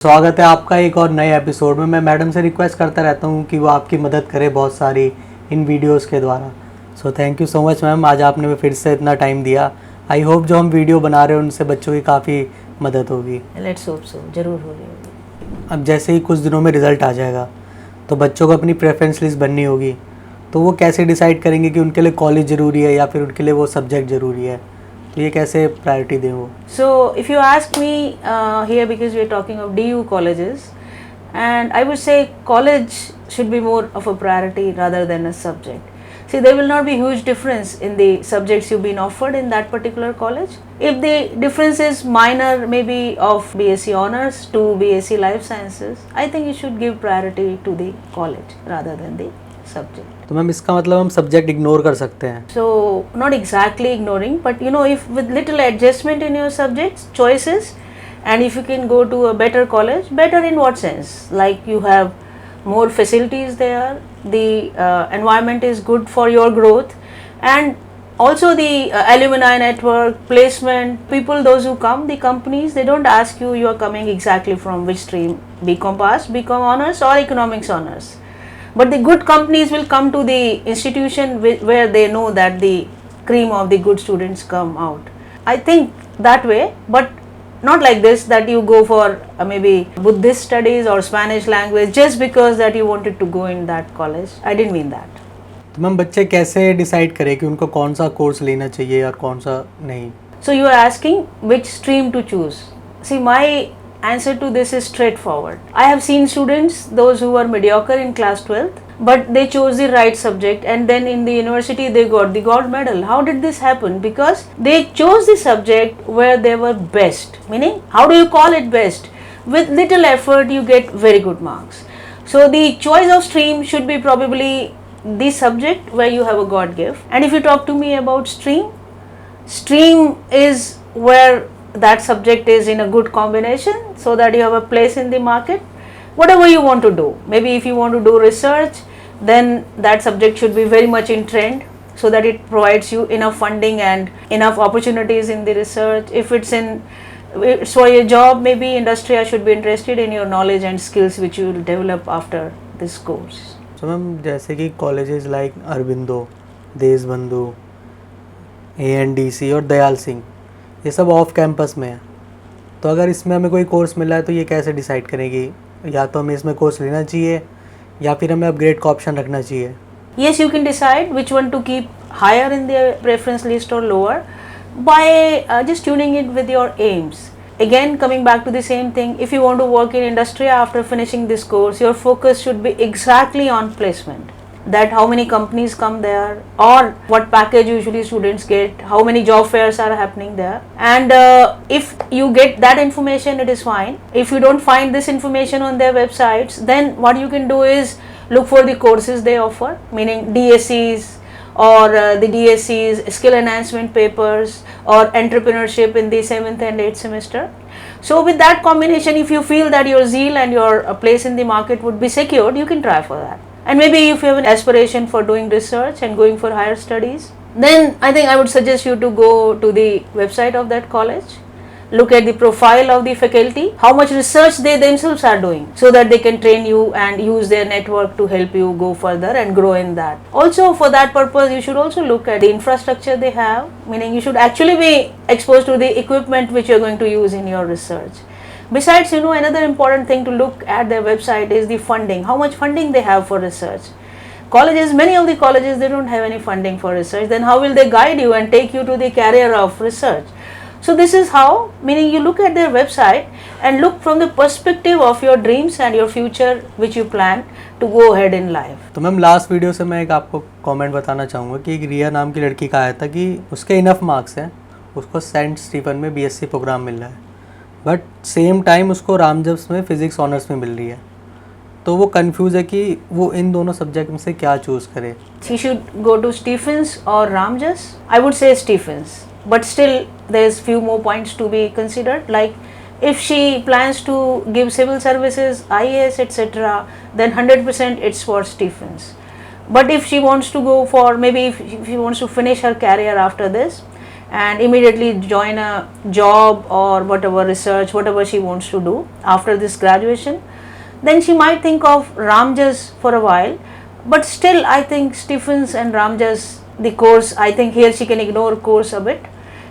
स्वागत है आपका एक और नए एपिसोड में। मैं मैडम से रिक्वेस्ट करता रहता हूँ कि वो आपकी मदद करे बहुत सारी इन वीडियोस के द्वारा। So thank you so much ma'am, आज आपने फिर से इतना टाइम दिया। आई होप जो हम वीडियो बना रहे हैं उनसे बच्चों की काफ़ी मदद होगी। लेट्स होप सो, जरूर हो रही होगी। अब जैसे ही कुछ दिनों में रिज़ल्ट आ जाएगा तो बच्चों को अपनी प्रेफरेंस लिस्ट बननी होगी, तो वो कैसे डिसाइड करेंगे कि उनके लिए कॉलेज ज़रूरी है या फिर उनके लिए वो सब्जेक्ट ज़रूरी है, तो ये कैसे प्रायोरिटी दें वो? So if you ask me here, because we are talking of DU colleges, and I would say college should be more of a priority rather than a subject. See, there will not be huge difference in the subjects you've been offered in that particular college. If the difference is minor, maybe of BSc Honors to BSc Life Sciences, I think you should give priority to the college rather than the subject. तो ma'am इसका मतलब हम subject ignore कर सकते हैं? So not exactly ignoring, but you know, if with little adjustment in your subjects choices, and if you can go to a better college, better in what sense? Like you have more facilities there, the environment is good for your growth, and also the alumni network, placement, people, those who come, the companies, they don't ask you are coming exactly from which stream, BCom pass, BCom honors or economics honors. But the good companies will come to the institution where they know that the cream of the good students come out. I think that way, but not like this that you go for maybe Buddhist studies or Spanish language just because that you wanted to go in that college. I didn't mean that. तो ma'am बच्चे कैसे decide करें कि उनको कौन सा course लेना चाहिए और कौन सा नहीं? So you are asking which stream to choose. See, my answer to this is straightforward. I have seen students, those who were mediocre in class 12th, but they chose the right subject, and then in the university they got the gold medal. How did this happen? Because they chose the subject where they were best. Meaning, how do you call it best? With little effort you get very good marks. So the choice of stream should be probably the subject where you have a God gift. And if you talk to me about stream is where that subject is in a good combination so that you have a place in the market. Whatever you want to do, maybe if you want to do research, then that subject should be very much in trend so that it provides you enough funding and enough opportunities in the research. If it's for your job, maybe industry should be interested in your knowledge and skills which you will develop after this course. So ma'am जैसे कि colleges like Aurobindo, Deshbandhu, ANDC और दयाल सिंह, ये सब off campus में है, तो अगर इसमें हमें कोई कोर्स मिला है तो ये कैसे डिसाइड करेंगे या तो हमें इसमें कोर्स लेना चाहिए या फिर हमें अपग्रेड का ऑप्शन रखना चाहिए? Yes, you can decide which one to keep higher in the preference list or lower by just tuning it with your aims. Again, coming back to the same thing, if you want to work in industry after finishing this course, your focus should be exactly on placement. That how many companies come there, or what package usually students get, how many job fairs are happening there, and if you get that information, it is fine. If you don't find this information on their websites, then what you can do is look for the courses they offer, meaning DSCs or the DSCs, skill enhancement papers, or entrepreneurship in the 7th and 8th semester. So with that combination, if you feel that your zeal and your place in the market would be secured, you can try for that. And maybe if you have an aspiration for doing research and going for higher studies, then I think I would suggest you to go to the website of that college, look at the profile of the faculty, how much research they themselves are doing, so that they can train you and use their network to help you go further and grow in that. Also, for that purpose, you should also look at the infrastructure they have, meaning you should actually be exposed to the equipment which you are going to use in your research. Besides, another important thing to look at their website is the funding, how much funding they have for research. Colleges, many of the colleges, they don't have any funding for research, then how will they guide you and take you to the career of research? So this is how, meaning you look at their website and look from the perspective of your dreams and your future which you plan to go ahead in life. तो ma'am last video से मैं एक आपको comment बताना चाहूँगा कि एक रिया नाम की लड़की का आया था कि उसके इनफ मार्क्स हैं, उसको सेंट स्टीफन में BSc प्रोग्राम मिल रहा है, बट सेम टाइम उसको रामजस में फिज़िक्स ऑनर्स में मिल रही है, तो वो कंफ्यूज है कि वो इन दोनों सब्जेक्ट में से क्या चूज़ करे. She should go to Stephens or Ramjas. I would say Stephens, but still there's few more points to be considered. Like if she plans to give civil services, IAS, etc., then 100% it's for Stephens. But if she wants to go for, maybe if she wants to finish her career after this, and immediately join a job or whatever research, whatever she wants to do after this graduation, then she might think of Ramjas for a while. But still, I think Stephens and Ramjas, the course, I think here she can ignore course a bit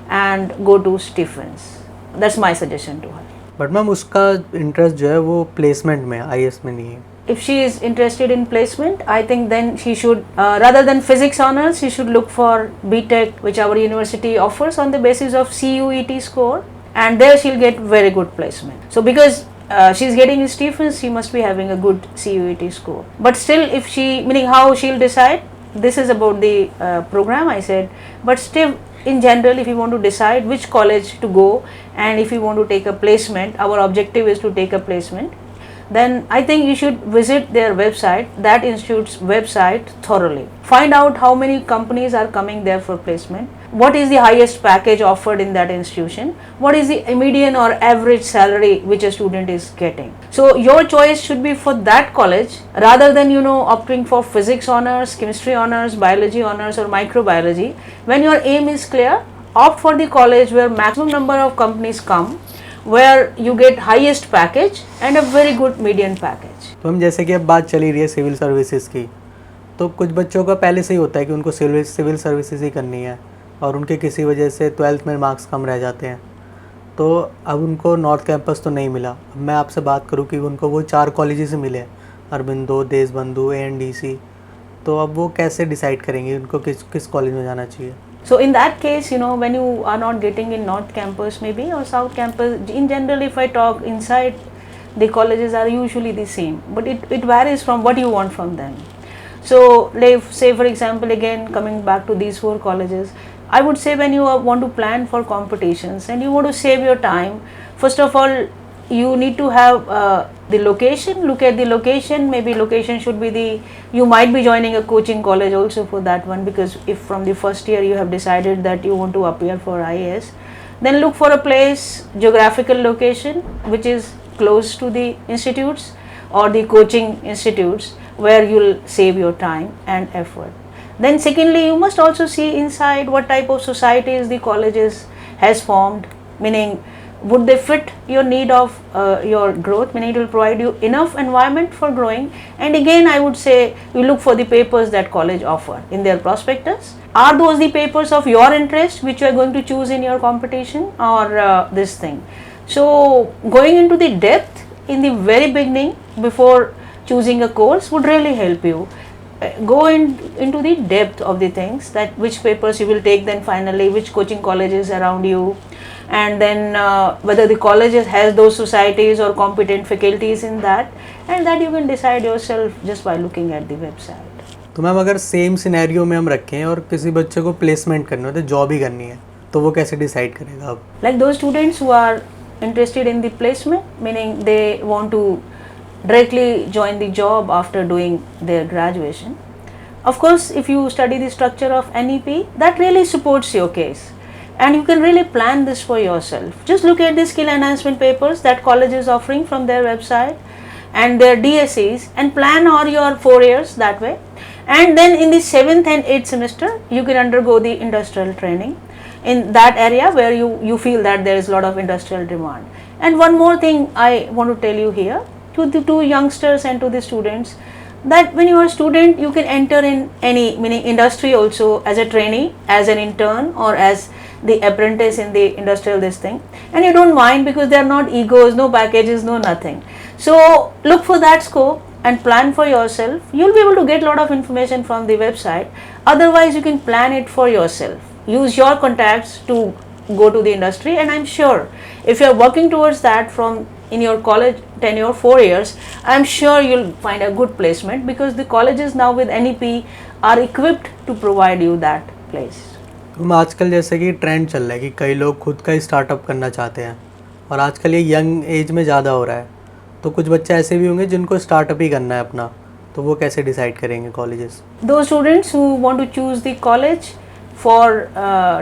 and go to Stephens. That's my suggestion to her. But ma'am उसका interest जो है वो placement में IAS में नहीं है. If she is interested in placement, I think then she should, rather than physics honors, she should look for BTech, which our university offers on the basis of CUET score, and there she'll get very good placement. So because she's getting in Stephens, she must be having a good CUET score. But still, if she, meaning how she'll decide, this is about the program I said, but still in general, if you want to decide which college to go and if you want to take a placement, our objective is to take a placement, then I think you should visit their website, that institute's website, thoroughly. Find out how many companies are coming there for placement, what is the highest package offered in that institution, what is the median or average salary which a student is getting. So your choice should be for that college rather than opting for physics honors, chemistry honors, biology honors or microbiology. When your aim is clear, opt for the college where maximum number of companies come, where you get highest package and a very good median package. तो हम जैसे कि अब बात चली रही है civil services की, तो कुछ बच्चों का पहले से ही होता है कि उनको सिविल सर्विसेज ही करनी है और उनके किसी वजह से 12th में मार्क्स कम रह जाते हैं, तो अब उनको नॉर्थ कैंपस तो नहीं मिला. अब मैं आपसे बात करूँ कि उनको वो 4 कॉलेजेस मिले, अरबिंदो, देशबंधु, ANDC, तो अब वो कैसे डिसाइड करेंगे उनको किस कॉलेज में जाना चाहिए. So in that case, when you are not getting in North Campus maybe or South Campus, in general if I talk inside, the colleges are usually the same, but it varies from what you want from them. So say for example, again coming back to these 4 colleges, I would say when you want to plan for competitions and you want to save your time, first of all you need to have the location, look at the location, maybe location should be you might be joining a coaching college also for that one, because if from the first year you have decided that you want to appear for IAS, then look for a place, geographical location which is close to the institutes or the coaching institutes where you'll save your time and effort. Then secondly, you must also see inside what type of societies the colleges has formed, meaning would they fit your need of your growth, meaning it will provide you enough environment for growing. And again I would say you look for the papers that college offer in their prospectus. Are those the papers of your interest which you are going to choose in your competition or this thing. So going into the depth in the very beginning before choosing a course would really help you. Go into the depth of the things, that which papers you will take, then finally which coaching colleges around you, and then whether the colleges has those societies or competent faculties in that, and that you can decide yourself just by looking at the website. तो ma'am अगर same scenario में हम रखें और किसी बच्चे को placement करना हो तो जॉब ही करनी है, तो वो कैसे डिसाइड करेगा अब? Like those students who are interested in the placement, meaning they want to directly join the job after doing their graduation. Of course, if you study the structure of NEP, that really supports your case. And you can really plan this for yourself. Just look at the skill enhancement papers that college is offering from their website and their DSEs and plan all your 4 years that way. And then in the 7th and 8th semester, you can undergo the industrial training in that area where you feel that there is a lot of industrial demand. And one more thing I want to tell you here to the two youngsters and to the students, that when you are a student, you can enter in any, meaning industry also, as a trainee, as an intern, or as the apprentice in the industrial this thing, and you don't mind because they are not egos, no packages, no nothing. So look for that scope and plan for yourself. You'll be able to get a lot of information from the website. Otherwise you can plan it for yourself, use your contacts to go to the industry, and I'm sure if you're working towards that from in your college tenure 4 years, I'm sure you'll find a good placement, because the colleges now with NEP are equipped to provide you that place. आजकल जैसे कि trend चल रहा है कि कई लोग खुद का ही स्टार्टअप करना चाहते हैं, और आजकल ये यंग एज में ज़्यादा हो रहा है, तो कुछ बच्चे ऐसे भी होंगे जिनको स्टार्टअप ही करना है अपना, तो वो कैसे डिसाइड करेंगे colleges? Those students who want to choose the college for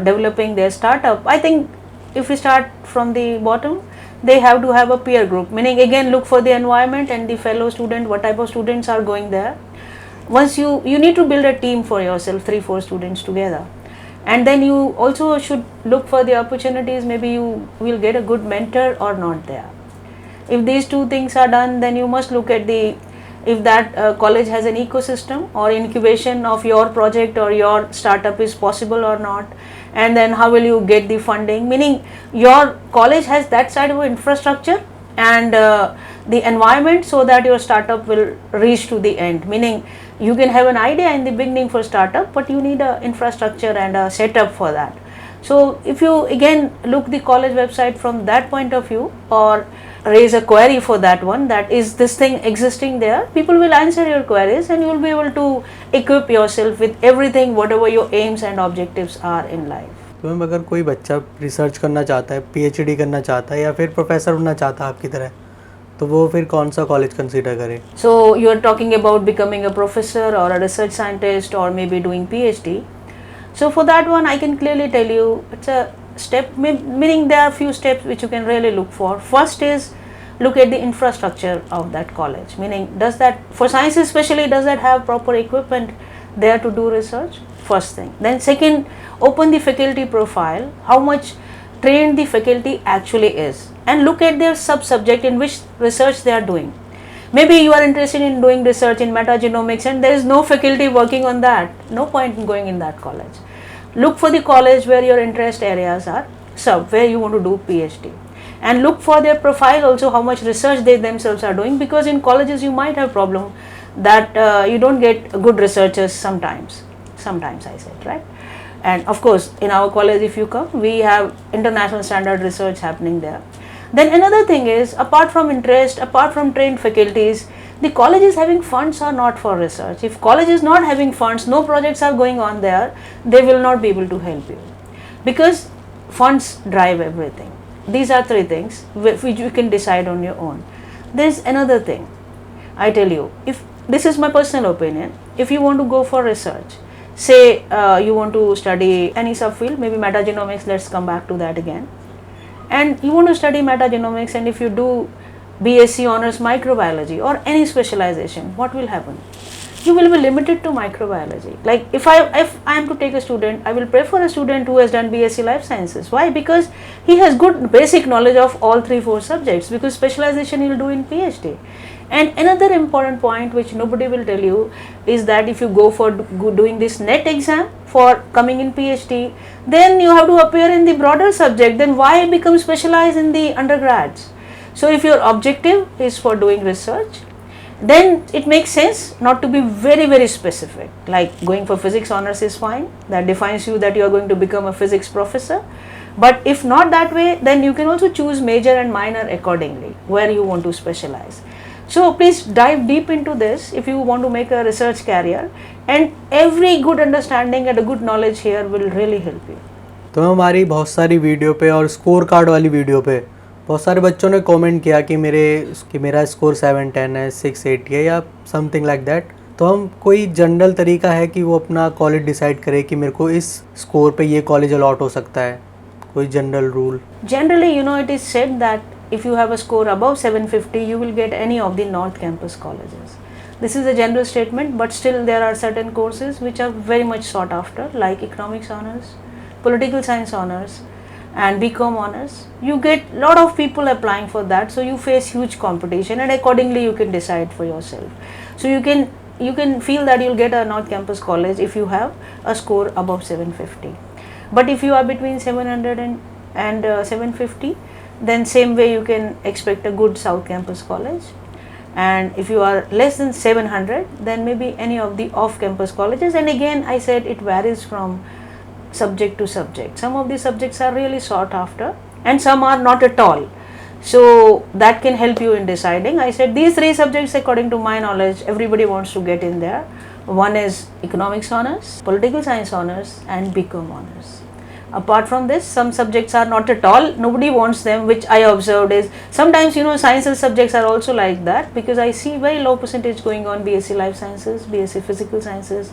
developing their startup, I think if we start from the bottom, they have to have a peer group, meaning again look for the environment and the fellow student, what type of students are going there. Once you need to build a team for yourself, 3-4 students together, And then you also should look for the opportunities, maybe you will get a good mentor or not there. If these two things are done, then you must look at the, if that college has an ecosystem or incubation of your project or your startup is possible or not, and then how will you get the funding, meaning your college has that side of infrastructure and the environment so that your startup will reach to the end, meaning you can have an idea in the beginning for startup, but you need a infrastructure and a setup for that. So if you again look the college website from that point of view, or raise a query for that one, that is this thing existing there, people will answer your queries and you will be able to equip yourself with everything whatever your aims and objectives are in life. तो ma'am अगर कोई बच्चा research करना चाहता है, PhD करना चाहता है या फिर प्रोफेसर बनना चाहता है आपकी तरह, तो वो फिर कौन सा कॉलेज कंसीडर करे? So you are talking about becoming a professor or a research scientist or maybe doing PhD. So for that one I can clearly tell you it's a step, meaning there are few steps which you can really look for. First is look at the infrastructure of that college, meaning does that, for science especially, does that have proper equipment there to do research? First thing. Then second, open the faculty profile, how much trained the faculty actually is, and look at their sub-subject in which research they are doing. Maybe you are interested in doing research in metagenomics and there is no faculty working on that, no point in going in that college. Look for the college where your interest areas are served, where you want to do PhD, and look for their profile also, how much research they themselves are doing, because in colleges you might have problem that you don't get good researchers sometimes I said, right? And of course in our college if you come, we have international standard research happening there. Then another thing is, apart from interest, apart from trained faculties, the college is having funds or not for research. If college is not having funds, no projects are going on there, they will not be able to help you, because funds drive everything. These are three things which you can decide on your own. There is another thing, I tell you, if this is my personal opinion, if you want to go for research, say you want to study any subfield, maybe metagenomics, let's come back to that again, and you want to study metagenomics, and if you do BSc honors microbiology or any specialization, what will happen? You will be limited to microbiology. Like if I am to take a student, I will prefer a student who has done BSc life sciences. Why? Because he has good basic knowledge of all 3-4 subjects, because specialization he will do in PhD. And another important point which nobody will tell you is that if you go for doing this NET exam for coming in PhD, then you have to appear in the broader subject. Then why become specialized in the undergrads? So if your objective is for doing research, then it makes sense not to be very specific. Like going for physics honors is fine, that defines you that you are going to become a physics professor. But if not that way, then you can also choose major and minor accordingly where you want to specialize. So please dive deep into this if you want to make a research career, and every good understanding and a good knowledge here will really help you. तो हमारी बहुत सारी video पे और score card वाली video पे बहुत सारे बच्चों ने कमेंट किया कि मेरा स्कोर 710 है, 680 है या समथिंग लाइक दैट। तो हम कोई जनरल तरीका है कि वो अपना कॉलेज डिसाइड करे कि मेरे को इस स्कोर पे ये कॉलेज अलॉट हो सकता है, कोई general rule? Generally, you know, it is said that if you have a score above 750, you will get any of the North Campus colleges. This is a general statement, but still there are certain courses which are very much sought after, like economics honors, political science honors, and BCom honors. You get a lot of people applying for that, so you face huge competition, and accordingly you can decide for yourself. So you can feel that you'll get a North Campus college if you have a score above 750. But if you are between 700 and 750, then same way you can expect a good South Campus college. And if you are less than 700, then maybe any of the off-campus colleges. And again, I said it varies from subject to subject. Some of the subjects are really sought after and some are not at all. So that can help you in deciding. I said these 3 subjects, according to my knowledge, everybody wants to get in there. One is economics honors, political science honors, and BCom honors. Apart from this, some subjects are not at all, nobody wants them, which I observed is sometimes, you know, sciences subjects are also like that, because I see very low percentage going on BSc life sciences, BSc physical sciences,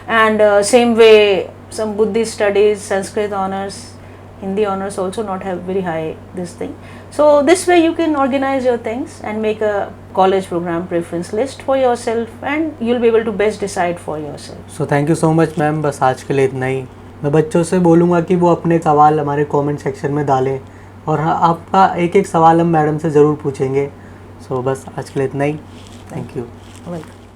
and same way some Buddhist studies, Sanskrit honors, Hindi honors also not have very high this thing. So this way you can organize your things and make a college program preference list for yourself, and you'll be able to best decide for yourself. So thank you so much ma'am, बस आज के लिए इतना ही। मैं बच्चों से बोलूँगा कि वो अपने सवाल हमारे कमेंट सेक्शन में डालें, और हाँ, आपका एक एक सवाल हम मैडम से ज़रूर पूछेंगे। सो बस आज के लिए इतना ही। Thank you. वेलकम।